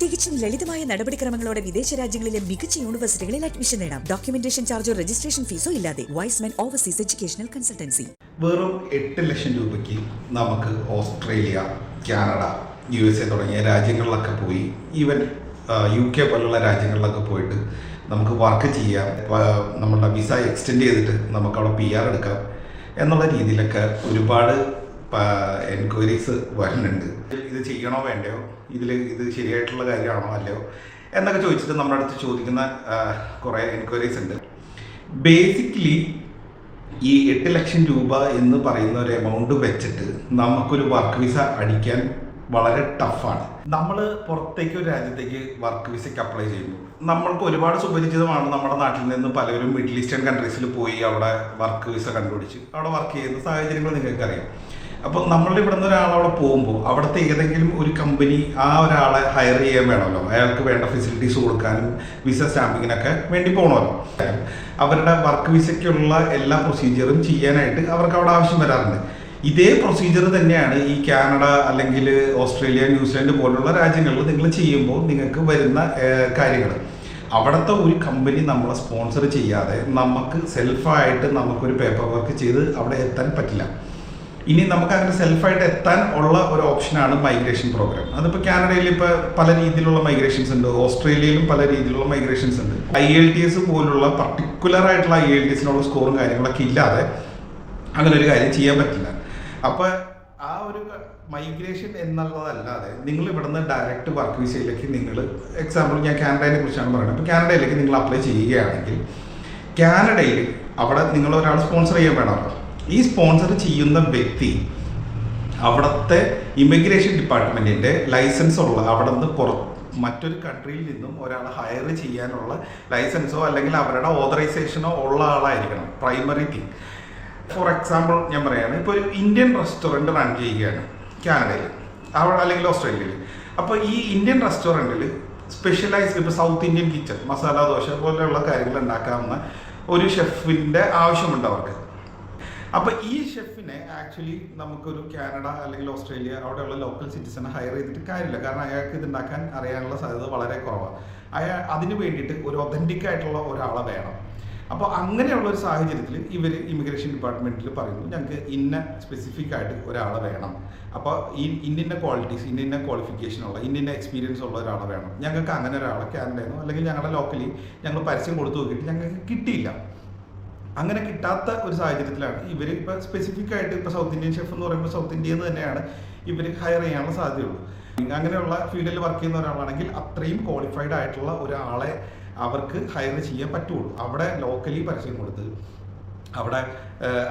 തികച്ചും ലളിതമായ നടപടിക്രമങ്ങളോടെ വിദേശ രാജ്യങ്ങളിലെ മികച്ച യൂണിവേഴ്സിറ്റികളിൽ അഡ്മിഷൻ നേടാം. ഡോക്യുമെന്റേഷൻ ചാർജോ രജിസ്ട്രേഷൻ ഫീസോ ഇല്ലാതെ. Wise men overseas educational consultancy. വെറും 8 ലക്ഷം രൂപയ്ക്ക് നമുക്ക് ഓസ്ട്രേലിയ, കാനഡ, USA തുടങ്ങിയ രാജ്യങ്ങളിലൊക്കെ പോയി, ഈവൻ UK പോലുള്ള രാജ്യങ്ങളിലൊക്കെ പോയിട്ട് നമുക്ക് വർക്ക് ചെയ്യാം, നമ്മളുടെ വിസ എക്സ്റ്റെൻഡ് ചെയ്തിട്ട് നമുക്ക് അവിടെ PR എടുക്കാം എന്നുള്ള രീതിയിലൊക്കെ ഒരുപാട് എൻക്വയറീസ് വരുന്നുണ്ട്. ഇത് ചെയ്യണോ വേണ്ടയോ, ഇത് ശരിയായിട്ടുള്ള കാര്യമാണോ അല്ലയോ എന്നൊക്കെ ചോദിച്ചിട്ട് നമ്മുടെ അടുത്ത് ചോദിക്കുന്ന കുറേ എൻക്വയറീസ് ഉണ്ട്. ബേസിക്കലി ഈ 8 ലക്ഷം രൂപ എന്ന് പറയുന്ന ഒരു എമൗണ്ട് വെച്ചിട്ട് നമുക്കൊരു വർക്ക് വിസ അടിക്കാൻ വളരെ ടഫാണ്. നമ്മൾ പുറത്തേക്ക് ഒരു രാജ്യത്തേക്ക് വർക്ക് വിസയ്ക്ക് അപ്ലൈ ചെയ്യുമ്പോൾ നമ്മൾക്ക് ഒരുപാട് സുപരിചിതമാണ്. നമ്മുടെ നാട്ടിൽ നിന്ന് പലരും മിഡിൽ ഈസ്റ്റേൺ കൺട്രീസിൽ പോയി അവിടെ വർക്ക് വിസ കണ്ടുപിടിച്ച് അവിടെ വർക്ക് ചെയ്യുന്ന സാഹചര്യങ്ങൾ നിങ്ങൾക്കറിയാം. അപ്പോൾ നമ്മളുടെ ഇവിടെ നിന്ന് ഒരാളവിടെ പോകുമ്പോൾ അവിടുത്തെ ഏതെങ്കിലും ഒരു കമ്പനി ആ ഒരാളെ ഹയർ ചെയ്യാൻ വേണമല്ലോ, അയാൾക്ക് വേണ്ട ഫെസിലിറ്റീസ് കൊടുക്കാനും വിസ സ്റ്റാമ്പിങ്ങിനൊക്കെ വേണ്ടി പോകണമല്ലോ. അവരുടെ വർക്ക് വിസയ്ക്കുള്ള എല്ലാ പ്രൊസീജിയറും ചെയ്യാനായിട്ട് അവർക്ക് അവിടെ ആവശ്യം വരാറുണ്ട്. ഇതേ പ്രൊസീജിയർ തന്നെയാണ് ഈ കാനഡ അല്ലെങ്കിൽ ഓസ്ട്രേലിയ, ന്യൂസിലാൻഡ് പോലുള്ള രാജ്യങ്ങളിൽ നിങ്ങൾ ചെയ്യുമ്പോൾ നിങ്ങൾക്ക് വരുന്ന കാര്യങ്ങൾ. അവിടുത്തെ ഒരു കമ്പനി നമ്മളെ സ്പോൺസർ ചെയ്യാതെ നമുക്ക് സെൽഫായിട്ട് നമുക്കൊരു പേപ്പർ വർക്ക് ചെയ്ത് അവിടെ എത്താൻ പറ്റില്ല. ഇനി നമുക്ക് അങ്ങനെ സെൽഫായിട്ട് എത്താൻ ഉള്ള ഒരു ഓപ്ഷനാണ് മൈഗ്രേഷൻ പ്രോഗ്രാം. അതിപ്പോൾ കാനഡയിൽ ഇപ്പോൾ പല രീതിയിലുള്ള മൈഗ്രേഷൻസ് ഉണ്ട്, ഓസ്ട്രേലിയയിലും പല രീതിയിലുള്ള മൈഗ്രേഷൻസ് ഉണ്ട്. IELTS പോലുള്ള പർട്ടിക്കുലർ ആയിട്ടുള്ള IELTSനുള്ള സ്കോറും കാര്യങ്ങളൊക്കെ ഇല്ലാതെ അങ്ങനെ ഒരു കാര്യം ചെയ്യാൻ പറ്റില്ല. അപ്പോൾ ആ ഒരു മൈഗ്രേഷൻ എന്നുള്ളതല്ലാതെ നിങ്ങൾ ഇവിടുന്ന് ഡയറക്റ്റ് വർക്ക് വിസയിലേക്ക് നിങ്ങൾ, എക്സാമ്പിൾ ഞാൻ കാനഡയെ കുറിച്ചാണ് പറയുന്നത്. അപ്പോൾ കാനഡയിലേക്ക് നിങ്ങൾ അപ്ലൈ ചെയ്യുകയാണെങ്കിൽ കാനഡയിൽ അവിടെ നിങ്ങൾ ഒരാൾ സ്പോൺസർ ചെയ്യാൻ വേണമല്ലോ. ഈ സ്പോൺസർ ചെയ്യുന്ന വ്യക്തി അവിടുത്തെ ഇമിഗ്രേഷൻ ഡിപ്പാർട്ട്മെൻറ്റിൻ്റെ ലൈസൻസ് ഉള്ള, അവിടെ നിന്ന് മറ്റൊരു കൺട്രിയിൽ നിന്നും ഒരാളെ ഹയർ ചെയ്യാനുള്ള ലൈസൻസോ അല്ലെങ്കിൽ അവരുടെ ഓതറൈസേഷനോ ഉള്ള ആളായിരിക്കണം, പ്രൈമറി തിങ്. ഫോർ എക്സാമ്പിൾ ഞാൻ പറയുകയാണ്, ഇപ്പോൾ ഒരു ഇന്ത്യൻ റെസ്റ്റോറൻറ്റ് റൺ ചെയ്യുകയാണ് കാനഡയിൽ അവിടെ അല്ലെങ്കിൽ ഓസ്ട്രേലിയയിൽ. അപ്പോൾ ഈ ഇന്ത്യൻ റെസ്റ്റോറൻറ്റിൽ സ്പെഷ്യലൈസ്ഡ്, ഇപ്പോൾ south Indian kitchen, masala dosa പോലെയുള്ള കാര്യങ്ങൾ ഉണ്ടാക്കാവുന്ന ഒരു ഷെഫിൻ്റെ ആവശ്യമുണ്ട് അവർക്ക്. അപ്പോൾ ഈ ഷെഫിനെ ആക്ച്വലി നമുക്കൊരു കാനഡ അല്ലെങ്കിൽ ഓസ്ട്രേലിയ അവിടെയുള്ള ലോക്കൽ സിറ്റിസനെ ഹയർ ചെയ്തിട്ട് കാര്യമില്ല. കാരണം അയാൾക്ക് ഇത് ഉണ്ടാക്കാൻ അറിയാനുള്ള സാധ്യത വളരെ കുറവാണ്. അതിന് വേണ്ടിയിട്ട് ഒരു ഒതൻറ്റിക് ആയിട്ടുള്ള ഒരാളെ വേണം. അപ്പോൾ അങ്ങനെയുള്ള ഒരു സാഹചര്യത്തിൽ ഇവർ ഇമിഗ്രേഷൻ ഡിപ്പാർട്ട്മെൻറ്റിൽ പറയുന്നു, ഞങ്ങൾക്ക് ഇന്ന സ്പെസിഫിക് ആയിട്ട് ഒരാളെ വേണം. അപ്പോൾ ഇന്ന ക്വാളിറ്റീസ്, ഇന്ന ക്വാളിഫിക്കേഷനുള്ള, ഇന്ന എക്സ്പീരിയൻസ് ഉള്ള ഒരാളെ വേണം. ഞങ്ങൾക്ക് അങ്ങനെ ഒരാളെ കാനഡയിൽ അല്ലെങ്കിൽ ഞങ്ങളുടെ ലോക്കലി ഞങ്ങൾ പരസ്യം കൊടുത്തു നോക്കിയിട്ട് ഞങ്ങൾക്ക് കിട്ടിയില്ല. അങ്ങനെ കിട്ടാത്ത ഒരു സാഹചര്യത്തിലാണ് ഇവർ ഇപ്പോൾ സ്പെസിഫിക് ആയിട്ട് ഇപ്പോൾ സൗത്ത് ഇന്ത്യൻ ഷെഫ് എന്ന് പറയുമ്പോൾ സൗത്ത് ഇന്ത്യയിൽ നിന്ന് തന്നെയാണ് ഇവർ ഹയർ ചെയ്യാനുള്ള സാധ്യതയുള്ളൂ. അങ്ങനെയുള്ള ഫീൽഡിൽ വർക്ക് ചെയ്യുന്ന ഒരാളാണെങ്കിൽ അത്രയും ക്വാളിഫൈഡ് ആയിട്ടുള്ള ഒരാളെ അവർക്ക് ഹയർ ചെയ്യാൻ പറ്റുള്ളൂ. അവിടെ ലോക്കലി പരസ്യം കൊടുത്ത് അവിടെ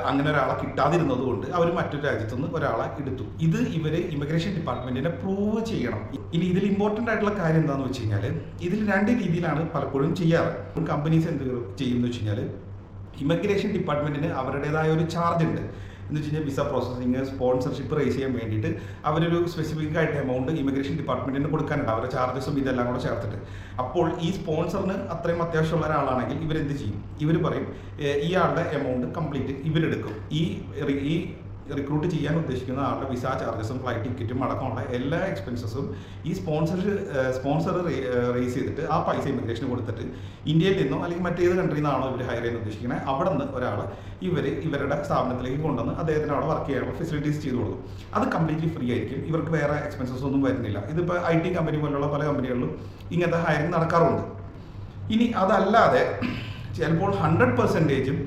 അങ്ങനെ ഒരാളെ കിട്ടാതിരുന്നത് കൊണ്ട് അവർ മറ്റൊരു രാജ്യത്തുനിന്ന് ഒരാളെ എടുത്തു. ഇത് ഇവർ ഇമിഗ്രേഷൻ ഡിപ്പാർട്ട്മെൻറ്റിനെ പ്രൂവ് ചെയ്യണം. ഇനി ഇതിൽ ഇമ്പോർട്ടൻ്റ് ആയിട്ടുള്ള കാര്യം എന്താണെന്ന് വെച്ച് കഴിഞ്ഞാൽ, ഇതിൽ 2 രീതിയിലാണ് പലപ്പോഴും ചെയ്യാറ്. കമ്പനീസ് എന്ത് ചെയ്യുമെന്ന് വെച്ച് കഴിഞ്ഞാൽ, ഇമിഗ്രേഷൻ ഡിപ്പാർട്ട്മെൻറ്റിന് അവരുടേതായ ഒരു ചാർജ് ഉണ്ട്. എന്ന് വെച്ച് കഴിഞ്ഞാൽ വിസ പ്രോസസ്സിങ്, സ്പോൺസർഷിപ്പ് റേസ് ചെയ്യാൻ വേണ്ടിയിട്ട് അവരൊരു സ്പെസിഫിക് ആയിട്ട് എമൗണ്ട് ഇമിഗ്രേഷൻ ഡിപ്പാർട്ട്മെൻറ്റിന് കൊടുക്കാനുണ്ട്, അവരുടെ ചാർജസും ഇതെല്ലാം കൂടെ ചേർത്തിട്ട്. അപ്പോൾ ഈ സ്പോൺസറിന് അത്രയും അത്യാവശ്യമുള്ള ഒരാളാണെങ്കിൽ ഇവരെന്ത് ചെയ്യും, ഇവർ പറയും ഇയാളുടെ എമൗണ്ട് കംപ്ലീറ്റ് ഇവരെടുക്കും. ഈ റിക്രൂട്ട് ചെയ്യാൻ ഉദ്ദേശിക്കുന്ന ആളുടെ വിസ ചാർജസും ഫ്ലൈറ്റ് ടിക്കറ്റും അടക്കമുള്ള എല്ലാ എക്സ്പെൻസസും ഈ സ്പോൺസർ റേസ് ചെയ്തിട്ട് ആ പൈസ ഇമിഗ്രേഷന് കൊടുത്തിട്ട് ഇന്ത്യയിൽ നിന്നോ അല്ലെങ്കിൽ മറ്റേത് കൺട്രിയിൽ നിന്നാണോ ഇവർ ഹയർ ചെയ്യാൻ ഉദ്ദേശിക്കുന്നത് അവിടെ നിന്ന് ഒരാൾ ഇവരുടെ സ്ഥാപനത്തിലേക്ക് കൊണ്ടുവന്ന് അദ്ദേഹത്തിന് അവിടെ വർക്ക് ചെയ്യാനുള്ള ഫെസിലിറ്റീസ് ചെയ്ത് കൊടുക്കും. അത് കംപ്ലീറ്റ്ലി ഫ്രീ ആയിരിക്കും, ഇവർക്ക് വേറെ എക്സ്പെൻസസ് ഒന്നും വരുന്നില്ല. ഇതിപ്പോൾ IT കമ്പനി പോലുള്ള പല കമ്പനികളിലും ഇങ്ങനത്തെ ഹയറിങ് നടക്കാറുണ്ട്. ഇനി അതല്ലാതെ ചിലപ്പോൾ 100%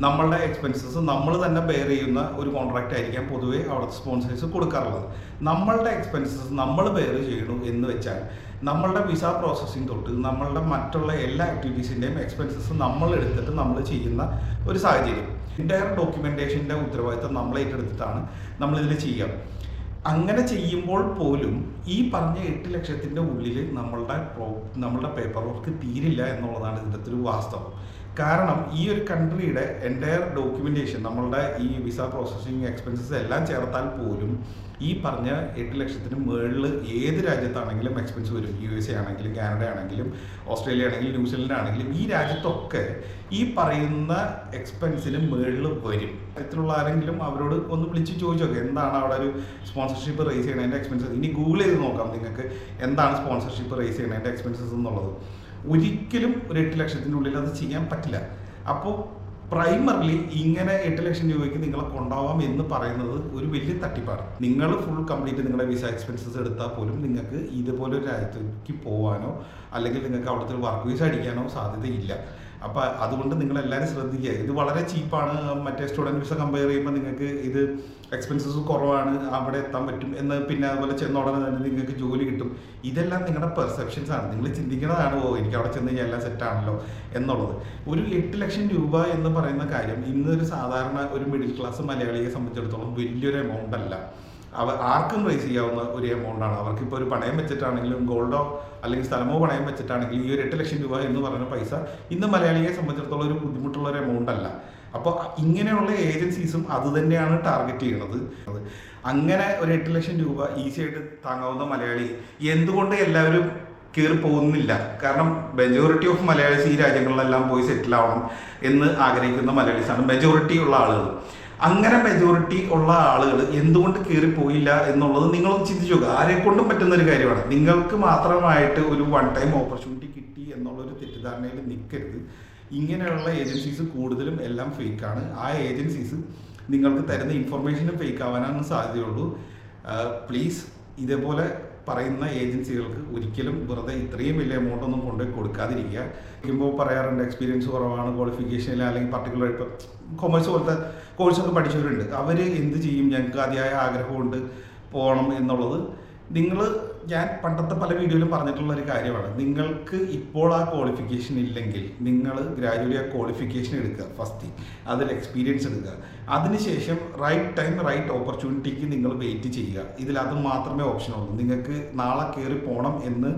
നമ്മളുടെ എക്സ്പെൻസസ് നമ്മൾ തന്നെ ബെയർ ചെയ്യുന്ന ഒരു കോൺട്രാക്റ്റ് ആയിരിക്കാം പൊതുവേ അവിടുത്തെ സ്പോൺസേഴ്സ് കൊടുക്കാറുള്ളത്. നമ്മളുടെ എക്സ്പെൻസസ് നമ്മൾ ബെയർ ചെയ്യണു എന്ന് വെച്ചാൽ നമ്മളുടെ വിസ പ്രോസസ്സിങ് തൊട്ട് നമ്മളുടെ മറ്റുള്ള എല്ലാ ആക്ടിവിറ്റീസിൻ്റെയും എക്സ്പെൻസസ് നമ്മൾ എടുത്തിട്ട് നമ്മൾ ചെയ്യുന്ന ഒരു സാഹചര്യം. എൻ്റയർ ഡോക്യുമെൻറ്റേഷൻ്റെ ഉത്തരവാദിത്തം നമ്മൾ ഏറ്റെടുത്തിട്ടാണ് നമ്മളിതിൽ ചെയ്യുക. അങ്ങനെ ചെയ്യുമ്പോൾ പോലും ഈ പറഞ്ഞ 8 ലക്ഷത്തിൻ്റെ ഉള്ളിൽ നമ്മളുടെ പേപ്പർ വർക്ക് തീരില്ല എന്നുള്ളതാണ് ഇതിൻ്റെ ഒരു വാസ്തവം. കാരണം ഈ ഒരു കൺട്രിയുടെ എൻ്റയർ ഡോക്യുമെൻറ്റേഷൻ, നമ്മളുടെ ഈ വിസ പ്രോസസ്സിങ് എക്സ്പെൻസസ് എല്ലാം ചേർത്താൽ പോലും ഈ പറഞ്ഞ 8 ലക്ഷത്തിന് മുകളിൽ ഏത് രാജ്യത്താണെങ്കിലും എക്സ്പെൻസ് വരും. USA ആണെങ്കിലും കാനഡ ആണെങ്കിലും ഓസ്ട്രേലിയ ആണെങ്കിലും ന്യൂസിലൻഡ് ആണെങ്കിലും ഈ രാജ്യത്തൊക്കെ ഈ പറയുന്ന എക്സ്പെൻസിന് മുകളിൽ വരും. ഇത്തരത്തിലുള്ള ആരെങ്കിലും അവരോട് ഒന്ന് വിളിച്ച് ചോദിച്ചോക്കെ എന്താണ് അവിടെ ഒരു സ്പോൺസർഷിപ്പ് റേസ് ചെയ്യണതിൻ്റെ എക്സ്പെൻസസ്. ഇനി ഗൂഗിൾ ചെയ്ത് നോക്കാം നിങ്ങൾക്ക് എന്താണ് സ്പോൺസർഷിപ്പ് റേസ് ചെയ്യണതിൻ്റെ എക്സ്പെൻസസ് എന്നുള്ളത്. ഒരിക്കലും ഒരു 8 ലക്ഷത്തിനുള്ളിൽ അത് ചെയ്യാൻ പറ്റില്ല. അപ്പോൾ പ്രൈമറിലി ഇങ്ങനെ 8 ലക്ഷം രൂപയ്ക്ക് നിങ്ങളെ കൊണ്ടുപോകാം എന്ന് പറയുന്നത് ഒരു വലിയ തട്ടിപ്പാണ്. നിങ്ങൾ ഫുൾ കംപ്ലീറ്റ് നിങ്ങളുടെ വിസ എക്സ്പെൻസസ് എടുത്താൽ പോലും നിങ്ങൾക്ക് ഇതുപോലൊരു രാജ്യത്തേക്ക് പോകാനോ അല്ലെങ്കിൽ നിങ്ങൾക്ക് അവിടുത്തെ വർക്ക് വിസ അടിക്കാനോ സാധ്യതയില്ല. അപ്പോൾ അതുകൊണ്ട് നിങ്ങളെല്ലാവരും ശ്രദ്ധിക്കുക. ഇത് വളരെ ചീപ്പാണ്. മറ്റേ സ്റ്റുഡൻറ്റ് വിസ കമ്പയർ ചെയ്യുമ്പോൾ നിങ്ങൾക്ക് ഇത് എക്സ്പെൻസസ് കുറവാണ്, അവിടെ എത്താൻ പറ്റും എന്ന്, പിന്നെ അതുപോലെ ചെന്ന ഉടനെ തന്നെ നിങ്ങൾക്ക് ജോലി കിട്ടും. ഇതെല്ലാം നിങ്ങളുടെ പെർസെപ്ഷൻസ് ആണ്. നിങ്ങൾ ചിന്തിക്കുന്നതാണ് എനിക്ക് അവിടെ ചെന്ന് കഴിഞ്ഞാൽ എല്ലാം സെറ്റാണല്ലോ എന്നുള്ളത്. ഒരു 8 ലക്ഷം രൂപ എന്ന് പറയുന്ന കാര്യം ഇന്നൊരു സാധാരണ ഒരു മിഡിൽ ക്ലാസ് മലയാളിയെ സംബന്ധിച്ചിടത്തോളം വലിയൊരു എമൗണ്ട് അല്ല. ആർക്കും റേസ് ചെയ്യാവുന്ന ഒരു എമൗണ്ടാണ്. അവർക്കിപ്പോൾ ഒരു പണയം വെച്ചിട്ടാണെങ്കിലും ഗോൾഡോ അല്ലെങ്കിൽ സ്ഥലമോ പണയം വെച്ചിട്ടാണെങ്കിലും ഈ ഒരു 8 ലക്ഷം രൂപ എന്ന് പറയുന്ന പൈസ ഇന്ന് മലയാളിയെ സംബന്ധിച്ചിടത്തോളം ഒരു ബുദ്ധിമുട്ടുള്ള ഒരു എമൗണ്ട് അല്ല. അപ്പോൾ ഇങ്ങനെയുള്ള ഏജൻസീസും അത് തന്നെയാണ് ടാർഗറ്റ് ചെയ്യുന്നത്. അങ്ങനെ ഒരു 8 ലക്ഷം രൂപ ഈസി ആയിട്ട് താങ്ങാവുന്ന മലയാളി എന്തുകൊണ്ട് എല്ലാവരും കയറി പോകുന്നില്ല? കാരണം മെജോറിറ്റി ഓഫ് മലയാളീസ് ഈ രാജ്യങ്ങളിലെല്ലാം പോയി സെറ്റിൽ ആവണം എന്ന് ആഗ്രഹിക്കുന്ന മലയാളീസാണ് മെജോറിറ്റി ഉള്ള ആളുകൾ. അങ്ങനെ മെജോറിറ്റി ഉള്ള ആളുകൾ എന്തുകൊണ്ട് കയറി പോയില്ല എന്നുള്ളത് നിങ്ങളൊന്ന് ചിന്തിച്ചു നോക്കുക. ആരെക്കൊണ്ടും പറ്റുന്ന ഒരു കാര്യമാണ്. നിങ്ങൾക്ക് മാത്രമായിട്ട് ഒരു വൺ ടൈം ഓപ്പർച്യൂണിറ്റി കിട്ടി എന്നുള്ളൊരു തെറ്റിദ്ധാരണയിൽ നിൽക്കരുത്. ഇങ്ങനെയുള്ള ഏജൻസീസ് കൂടുതലും എല്ലാം ഫേക്കാണ്. ആ ഏജൻസീസ് നിങ്ങൾക്ക് തരുന്ന ഇൻഫർമേഷനും ഫേക്ക് ആവാനാണ് സാധ്യതയുള്ളൂ. പ്ലീസ് ഇതേപോലെ പറയുന്ന ഏജൻസികൾക്ക് ഒരിക്കലും വെറുതെ ഇത്രയും വലിയ എമൗണ്ട് ഒന്നും കൊണ്ടുപോയി കൊടുക്കാതിരിക്കുക. ഇരിക്കുമ്പോൾ പറയാറുണ്ട് എക്സ്പീരിയൻസ് കുറവാണ്, ക്വാളിഫിക്കേഷനിൽ അല്ലെങ്കിൽ പർട്ടിക്കുലർ ഇപ്പോൾ കൊമേഴ്സ് പോലത്തെ കോഴ്സൊക്കെ പഠിച്ചവരുണ്ട്. അവർ എന്ത് ചെയ്യും, ഞങ്ങൾക്ക് അതിയായ ആഗ്രഹമുണ്ട് പോകണം എന്നുള്ളത്. ഞാൻ പണ്ടത്തെ പല വീഡിയോയിലും പറഞ്ഞിട്ടുള്ള ഒരു കാര്യമാണ്. നിങ്ങൾക്ക് ഇപ്പോൾ ആ ക്വാളിഫിക്കേഷൻ ഇല്ലെങ്കിൽ നിങ്ങൾ ഗ്രാജുവലി ആ ക്വാളിഫിക്കേഷൻ എടുക്കുക, ഫസ്റ്റ് അതിൽ എക്സ്പീരിയൻസ് എടുക്കുക. അതിനുശേഷം റൈറ്റ് ടൈം റൈറ്റ് ഓപ്പർച്യൂണിറ്റിക്ക് നിങ്ങൾ വെയിറ്റ് ചെയ്യുക. ഇതിലത് മാത്രമേ ഓപ്ഷനുള്ളൂ. നിങ്ങൾക്ക് നാളെ കയറി പോകണം എന്ന്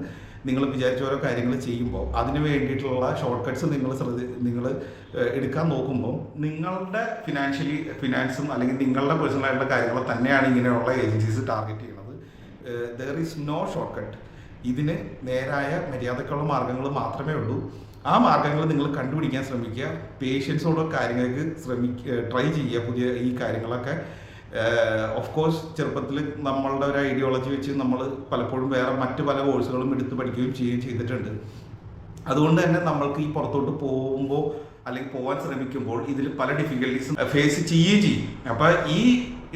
നിങ്ങൾ വിചാരിച്ച ഓരോ കാര്യങ്ങൾ ചെയ്യുമ്പോൾ അതിന് വേണ്ടിയിട്ടുള്ള ഷോർട്ട് കട്ട്സ് നിങ്ങൾ എടുക്കാൻ നോക്കുമ്പോൾ നിങ്ങളുടെ ഫിനാൻസും അല്ലെങ്കിൽ നിങ്ങളുടെ പേഴ്സണലായിട്ടുള്ള കാര്യങ്ങൾ തന്നെയാണ് ഇങ്ങനെയുള്ള ഏജൻസീസ് ടാർഗറ്റ് ചെയ്യുന്നത്. There is no short cut. ഇതിന് നേരായ മര്യാദക്കുള്ള മാർഗ്ഗങ്ങൾ മാത്രമേ ഉള്ളൂ. ആ മാർഗ്ഗങ്ങൾ നിങ്ങൾ കണ്ടുപിടിക്കാൻ ശ്രമിക്കുക. പേഷ്യൻസോടെ കാര്യങ്ങൾക്ക് ട്രൈ ചെയ്യുക. പുതിയ ഈ കാര്യങ്ങളൊക്കെ ഓഫ് കോഴ്സ് ചെറുപ്പത്തിൽ നമ്മളുടെ ഒരു ഐഡിയോളജി വെച്ച് നമ്മൾ പലപ്പോഴും വേറെ മറ്റു പല കോഴ്സുകളും എടുത്ത് പഠിക്കുകയും ചെയ്തിട്ടുണ്ട്. അതുകൊണ്ട് തന്നെ നമ്മൾക്ക് ഈ പുറത്തോട്ട് പോകുമ്പോൾ അല്ലെങ്കിൽ പോകാൻ ശ്രമിക്കുമ്പോൾ ഇതിൽ പല ഡിഫിക്കൽട്ടീസും ഫേസ് ചെയ്യുകയും ചെയ്യും. അപ്പോൾ ഈ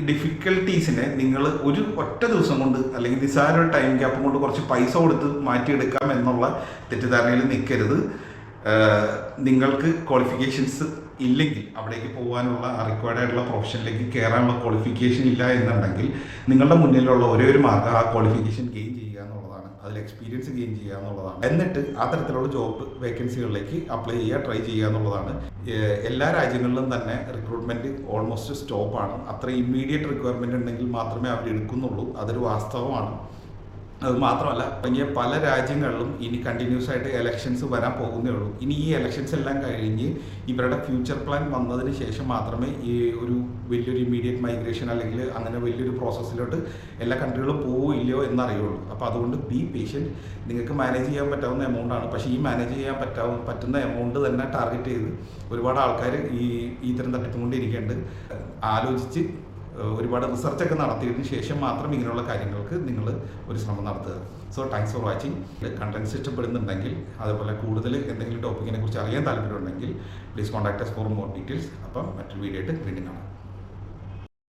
ഡിഫിക്കൽട്ടീസിനെ നിങ്ങൾ ഒരു ഒറ്റ ദിവസം കൊണ്ട് അല്ലെങ്കിൽ നിസ്സാര ഒരു ടൈം ഗ്യാപ്പ് കൊണ്ട് കുറച്ച് പൈസ കൊടുത്ത് മാറ്റിയെടുക്കാം എന്നുള്ള തെറ്റിദ്ധാരണയിൽ നിൽക്കരുത്. നിങ്ങൾക്ക് ക്വാളിഫിക്കേഷൻസ് ഇല്ലെങ്കിൽ അവിടേക്ക് പോകാനുള്ള റിക്വയർഡ് ആയിട്ടുള്ള പ്രൊഫഷനിലേക്ക് കയറാനുള്ള ക്വാളിഫിക്കേഷൻ ഇല്ല എന്നുണ്ടെങ്കിൽ നിങ്ങളുടെ മുന്നിലുള്ള ഒരേ ഒരു മാർഗ്ഗം ആ ക്വാളിഫിക്കേഷൻ ഗെയിൻ ചെയ്യുക എന്നുള്ളതാണ്. അതിൽ എക്സ്പീരിയൻസ് ഗെയിൻ ചെയ്യുക എന്നുള്ളതാണ്. എന്നിട്ട് ആ തരത്തിലുള്ള ജോബ് വേക്കൻസികളിലേക്ക് അപ്ലൈ ചെയ്യുക, ട്രൈ ചെയ്യുക എന്നുള്ളതാണ്. എല്ലാ രാജ്യങ്ങളിലും തന്നെ റിക്രൂട്ട്മെൻറ്റ് ഓൾമോസ്റ്റ് സ്റ്റോപ്പാണ്. അത്ര ഇമ്മീഡിയറ്റ് റിക്വയർമെൻറ്റ് ഉണ്ടെങ്കിൽ മാത്രമേ അവർ എടുക്കുന്നുള്ളൂ. അതൊരു വാസ്തവമാണ്. അത് മാത്രമല്ല തുടങ്ങിയ പല രാജ്യങ്ങളിലും ഇനി കണ്ടിന്യൂസ് ആയിട്ട് എലക്ഷൻസ് വരാൻ പോകുന്നേ ഉള്ളൂ. ഇനി ഈ എലക്ഷൻസ് എല്ലാം കഴിഞ്ഞ് ഇവരുടെ ഫ്യൂച്ചർ പ്ലാൻ വന്നതിന് ശേഷം മാത്രമേ ഈ ഒരു വലിയൊരു ഇമ്മീഡിയറ്റ് മൈഗ്രേഷൻ അല്ലെങ്കിൽ അങ്ങനെ വലിയൊരു പ്രോസസ്സിലോട്ട് എല്ലാ കൺട്രികളും പോവില്ലയോ എന്നറിയുള്ളൂ. അപ്പോൾ അതുകൊണ്ട് ബി പേഷ്യൻറ്റ്. നിങ്ങൾക്ക് മാനേജ് ചെയ്യാൻ പറ്റാവുന്ന എമൗണ്ടാണ്. പക്ഷേ ഈ മാനേജ് ചെയ്യാൻ പറ്റുന്ന എമൗണ്ട് തന്നെ ടാർഗറ്റ് ചെയ്ത് ഒരുപാട് ആൾക്കാർ ഇത്തരം തട്ടിപ്പും കൊണ്ടിരിക്കേണ്ടത്. ആലോചിച്ച് ഒരുപാട് റിസർച്ചൊക്കെ നടത്തിയതിന് ശേഷം മാത്രം ഇങ്ങനെയുള്ള കാര്യങ്ങൾക്ക് നിങ്ങൾ ഒരു ശ്രമം നടത്തുക. So thanks for watching. Contents ഇഷ്ടപ്പെടുന്നുണ്ടെങ്കിൽ അതുപോലെ കൂടുതൽ എന്തെങ്കിലും ടോപ്പിക്കിനെ കുറിച്ച് അറിയാൻ താല്പര്യമുണ്ടെങ്കിൽ please contact us for more details. അപ്പം മറ്റൊരു വീഡിയോ ആയിട്ട് വീണ്ടും കാണാം.